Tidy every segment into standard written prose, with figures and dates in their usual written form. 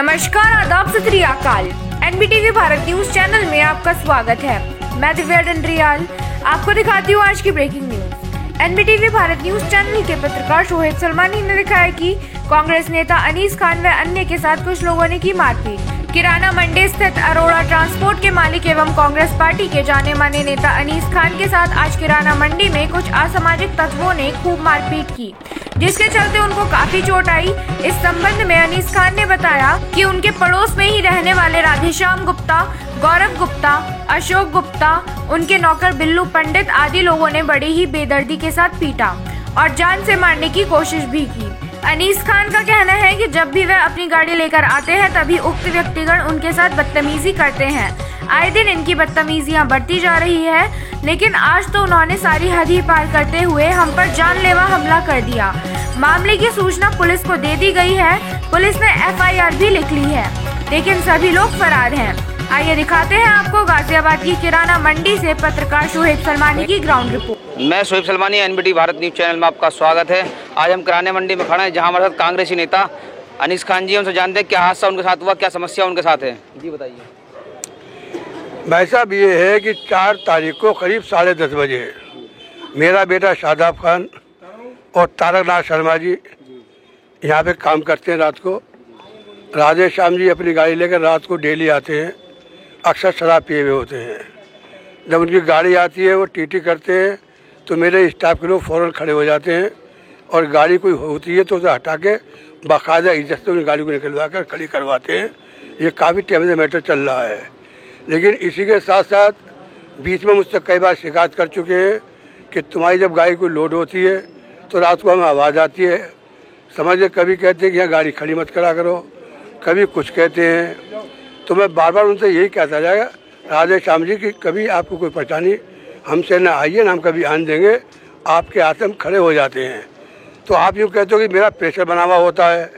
नमस्कार, आदाब, सत श्री अकाल। एनबीटीवी भारत न्यूज चैनल में आपका स्वागत है। मैं दिव्या डंडरियाल आपको दिखाती हूँ आज की breaking news. NBTV Bharat news channel के पत्रकार शोएब सलमानी ने लिखा है कि कांग्रेस नेता अनीस खान व अन्य के साथ कुछ लोगों ने की मारपीट। किराना मंडी स्थित अरोड़ा ट्रांसपोर्ट के मालिक एवं कांग्रेस पार्टी के जाने माने नेता अनीस खान के साथ आज किराना मंडी में कुछ असामाजिक तत्वों ने खूब मारपीट की, जिसके चलते उनको काफी चोट आई। इस संबंध में अनीस खान ने बताया कि उनके पड़ोस में ही रहने वाले राधेश्याम गुप्ता, गौरव गुप्ता, अशोक गुप्ता, उनके नौकर बिल्लू पंडित आदि लोगों ने बड़ी ही बेदर्दी के साथ पीटा और जान से मारने की कोशिश भी की। अनीस खान का कहना है कि जब भी वह अपनी गाड़ी लेकर आते हैं तभी उक्त व्यक्तिगण उनके साथ बदतमीजी करते हैं। आए दिन इनकी बदतमीजियां बढ़ती जा रही है, लेकिन आज तो उन्होंने सारी हद ही पार करते हुए हम पर जानलेवा हमला कर दिया। मामले की सूचना पुलिस को दे दी गई है। पुलिस ने FIR भी लिख ली है, लेकिन सभी लोग फरार हैं। आइए दिखाते हैं आपको गाजियाबाद की किराना मंडी से पत्रकार शोएब सलमानी की ग्राउंड रिपोर्ट। मैं Shoaib Salmani, NBT Bharat news channel में आपका स्वागत है। आज हम किराने मंडी में खड़े हैं, जहां हमारे साथ कांग्रेसी नेता अनीस खान जी। उनसे जानते हैं क्या हादसा उनके साथ हुआ, क्या समस्या उनके साथ है। जी बताइए। भाई साहब, ये है कि 4 तारीख को करीब 10:30 बजे मेरा बेटा शादाब खान और तारकनाथ शर्मा जी यहाँ पे काम करते हैं। रात को राधेश्याम जी अपनी गाड़ी लेकर रात को डेली आते हैं, अक्सर शराब पिए हुए होते हैं। जब उनकी गाड़ी आती है वो टीटी करते हैं तो मेरे स्टाफ के लोग फ़ौरन खड़े हो जाते हैं और गाड़ी कोई होती है तो उसे हटा के बाकायदा इज्जत से उन गाड़ी को निकलवा कर खड़ी करवाते हैं। ये काफ़ी टाइम से मैटर चल रहा है, लेकिन इसी के साथ साथ बीच में मुझसे कई बार शिकायत कर चुके हैं कि तुम्हारी जब गाड़ी कोई लोड होती है तो रात को हमें आवाज़ आती है। समझे, कभी कहते हैं कि यहाँ गाड़ी खड़ी मत करा करो, कभी कुछ कहते हैं। तो मैं बार बार उनसे यही कहता जाएगा राधेश्याम जी कि कभी आपको कोई परेशानी हमसे ना आइए, ना हम कभी आने देंगे। आपके हाथ हम खड़े हो जाते हैं। तो आप यूँ कहते हो कि मेरा प्रेशर बना हुआ होता है।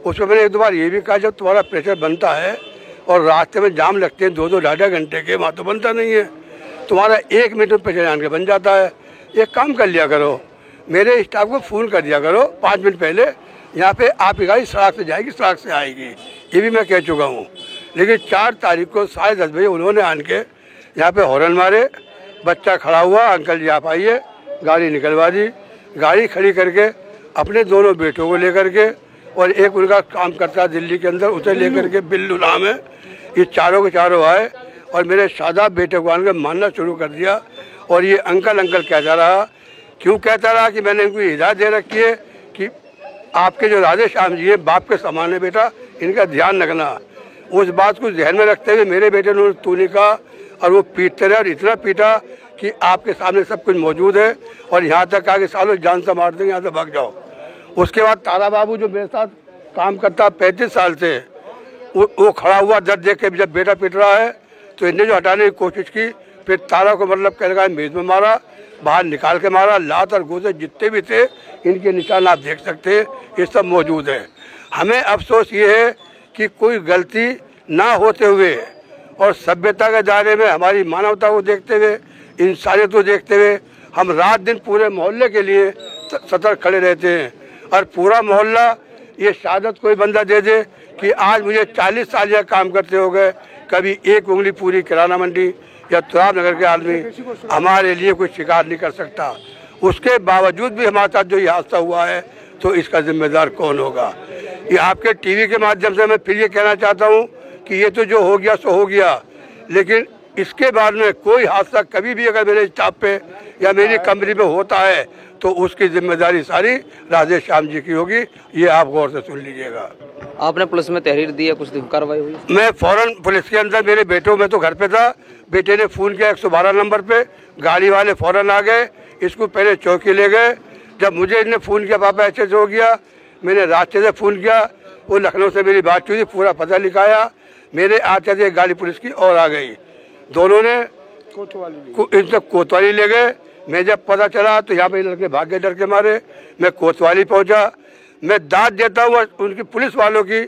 उसमें मैंने 1-2 बार ये भी कहा, जब तुम्हारा प्रेशर बनता है और रास्ते में जाम लगते हैं 2-2 ढाई घंटे के, वहाँ तो बनता नहीं है। तुम्हारा 1 मिनट में प्रेशर आन के बन जाता है। एक काम कर लिया करो, मेरे स्टाफ को फ़ोन कर दिया करो 5 मिनट पहले, यहाँ पे आपकी गाड़ी सड़क से जाएगी, सड़क से आएगी। ये भी मैं कह चुका हूँ। लेकिन 4 तारीख को 10:30 बजे उन्होंने आन के यहाँ पे हॉर्न मारे, बच्चा खड़ा हुआ, अंकल जी आप आइए, गाड़ी निकलवा दी। गाड़ी खड़ी करके अपने दोनों बेटों को लेकर के और एक उनका काम करता है दिल्ली के अंदर, उसे लेकर के बिल्लू नाम है, ये चारों के चारों आए और मेरे शादाब बेटे को आन के मानना शुरू कर दिया। और ये अंकल अंकल कहता रहा। क्यों कहता रहा? कि मैंने इनको हिदायत दे रखी है कि आपके जो राधेश्याम जी है बाप के समान है बेटा, इनका ध्यान रखना। उस बात को ध्यान में रखते हुए मेरे बेटे ने तूने कहा और वो पीटते रहे और इतना पीटा कि आपके सामने सब कुछ मौजूद है और यहाँ तक आगे सालों जान से मार देंगे, यहाँ से भाग जाओ। उसके बाद तारा बाबू जो मेरे साथ काम करता 35 साल से, वो खड़ा हुआ दर्द देख के, जब बेटा पीट रहा है तो इन्हें जो हटाने की कोशिश की, फिर तारा को मतलब कहने का मेज में मारा, बाहर निकाल के मारा। लात और गोसे जितने भी थे इनके निशान आप देख सकते हैं, ये सब मौजूद है। हमें अफसोस ये है कि कोई गलती ना होते हुए और सभ्यता के दायरे में हमारी मानवता को देखते हुए, इंसानियत को देखते हुए हम रात दिन पूरे मोहल्ले के लिए सतर्क खड़े रहते हैं। और पूरा मोहल्ला ये शहादत कोई बंदा दे दे कि आज मुझे 40 साल यह काम करते हो गए, कभी एक उंगली पूरी किराना मंडी या तुराब नगर के आदमी हमारे लिए कोई शिकार नहीं कर सकता। उसके बावजूद भी हमारे साथ जो ये हादसा हुआ है तो इसका जिम्मेदार कौन होगा? ये आपके टीवी के माध्यम से मैं फिर ये कहना चाहता हूँ कि ये तो जो हो गया सो हो गया, लेकिन इसके बाद में कोई हादसा कभी भी अगर मेरे स्टाफ पे या मेरी कंपनी पे होता है तो उसकी जिम्मेदारी सारी राधेश्याम जी की होगी। ये आप गौर से सुन लीजिएगा। आपने पुलिस में तहरीर दी है, कुछ कार्रवाई हुई? मैं फौरन पुलिस के अंदर, मेरे बेटों में तो घर पे था, बेटे ने फ़ोन किया 112 नंबर पे, गाड़ी वाले फौरन आ गए, इसको पहले चौकी ले गए। जब मुझे इन्हें फ़ोन किया पापा ऐसे हो गया, मैंने रास्ते से फ़ोन किया, वो लखनऊ से मेरी बात हुई, पूरा पता लिखाया। मेरे आते थे गाड़ी पुलिस की और आ गई। दोनों ने इनसे कोतवाली ले गए। मैं जब पता चला तो यहाँ पे लड़के भाग गए डर के मारे। मैं कोतवाली पहुँचा। मैं दाद देता हूँ उनकी पुलिस वालों की,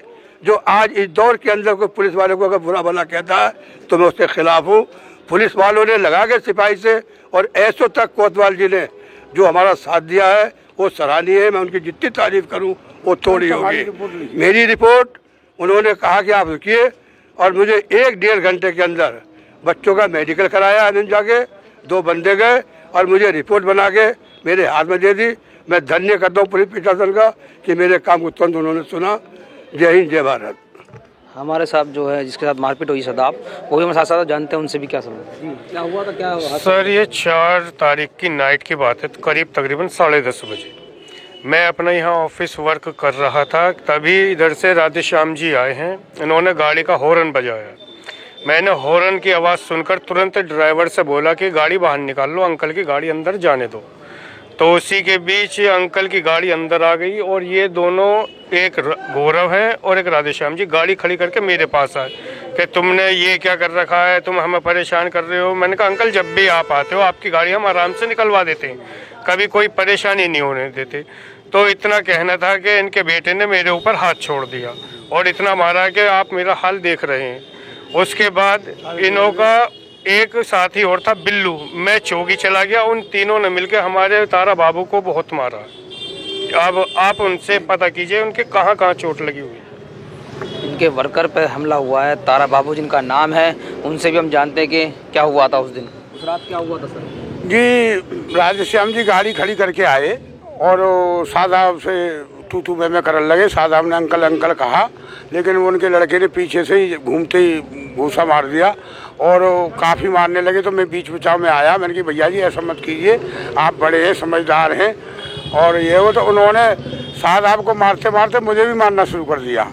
जो आज इस दौर के अंदर कोई पुलिस वालों को अगर बुरा भला कहता है तो मैं उसके खिलाफ हूँ। पुलिस वालों ने लगा के सिपाही से और ऐसों तक कोतवाल जी ने जो हमारा साथ दिया है वो सराहनीय है। मैं उनकी जितनी तारीफ करूँ वो थोड़ी होगी। मेरी रिपोर्ट उन्होंने कहा कि आप रुकिए, और मुझे 1-1.5 घंटे के अंदर बच्चों का मेडिकल कराया। आनंद जाके 2 बंदे गए और मुझे रिपोर्ट बना के मेरे हाथ में दे दी। मैं धन्य करता हूँ पुलिस प्रशासन का कि मेरे काम को तुरंत उन्होंने सुना। जय हिंद, जय भारत। हमारे साथ जो है जिसके साथ मारपीट हुई सदाब, वो भी हमारे साथ जानते हैं, उनसे भी क्या समझ क्या हुआ था। क्या सर, ये 4 तारीख की नाइट की बात है, करीब तकरीबन 10:30 बजे मैं अपना यहाँ ऑफिस वर्क कर रहा था, तभी इधर से राधे श्याम जी आए हैं। इन्होंने गाड़ी का हॉर्न बजाया। मैंने हॉर्न की आवाज़ सुनकर तुरंत ड्राइवर से बोला कि गाड़ी बाहर निकाल लो, अंकल की गाड़ी अंदर जाने दो। तो उसी के बीच अंकल की गाड़ी अंदर आ गई और ये दोनों, एक गौरव है और एक राधेश्याम जी, गाड़ी खड़ी करके मेरे पास आए कि तुमने ये क्या कर रखा है, तुम हमें परेशान कर रहे हो। मैंने कहा अंकल, जब भी आप आते हो आपकी गाड़ी हम आराम से निकलवा देते हैं, कभी कोई परेशानी नहीं होने देते। तो इतना कहना था कि इनके बेटे ने मेरे ऊपर हाथ छोड़ दिया और इतना मारा कि आप मेरा हाल देख रहे हैं। उसके बाद इन्हों का एक साथी और था बिल्लू, मैं चौकी चला गया। उन तीनों ने मिलकर हमारे तारा बाबू को बहुत मारा। अब आप उनसे पता कीजिए उनके कहाँ कहाँ चोट लगी हुई। इनके वर्कर पे हमला हुआ है, तारा बाबू जिनका नाम है, उनसे भी हम जानते हैं कि क्या हुआ था उस दिन। उस रात क्या हुआ था सर? जी, राधेश्याम जी गाड़ी खड़ी करके आए और सादाब से तू मैं करने लगे। सादाब ने अंकल अंकल कहा, लेकिन उनके लड़के ने पीछे से ही घूमते ही घूसा मार दिया और काफ़ी मारने लगे। तो मैं बीच बचाव में आया। मैंने कहा भैया जी ऐसा मत कीजिए, आप बड़े हैं, समझदार हैं। और ये वो, तो उन्होंने सादाब को मारते मारते मुझे भी मारना शुरू कर दिया।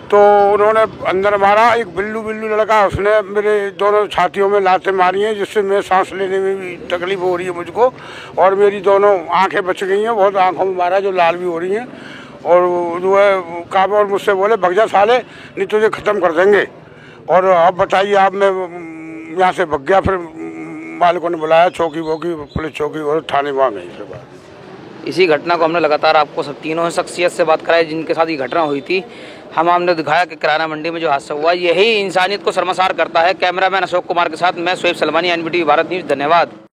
तो उन्होंने अंदर मारा। एक बिल्लू लड़का, उसने मेरे दोनों छातियों में लातें मारी हैं, जिससे मैं सांस लेने में भी तकलीफ हो रही है मुझको। और मेरी दोनों आंखें बच गई हैं, बहुत आंखों में मारा जो लाल भी हो रही हैं। और जो है काबू, और मुझसे बोले भग जा साले, नहीं तुझे ख़त्म कर देंगे। और अब बताइए आप, मैं यहाँ से भग गया। फिर मालिकों ने बुलाया, चौकी पुलिस चौकी और थाने वहाँ गई। फिर बात इसी घटना को हमने लगातार आपको सब तीनों शख्सियत से बात कराई जिनके साथ ये घटना हुई थी। हमने दिखाया कि किराना मंडी में जो हादसा हुआ, यही इंसानियत को शर्मसार करता है। कैमरामैन अशोक कुमार के साथ मैं शोएब सलमानी, NBTV भारत न्यूज़। धन्यवाद।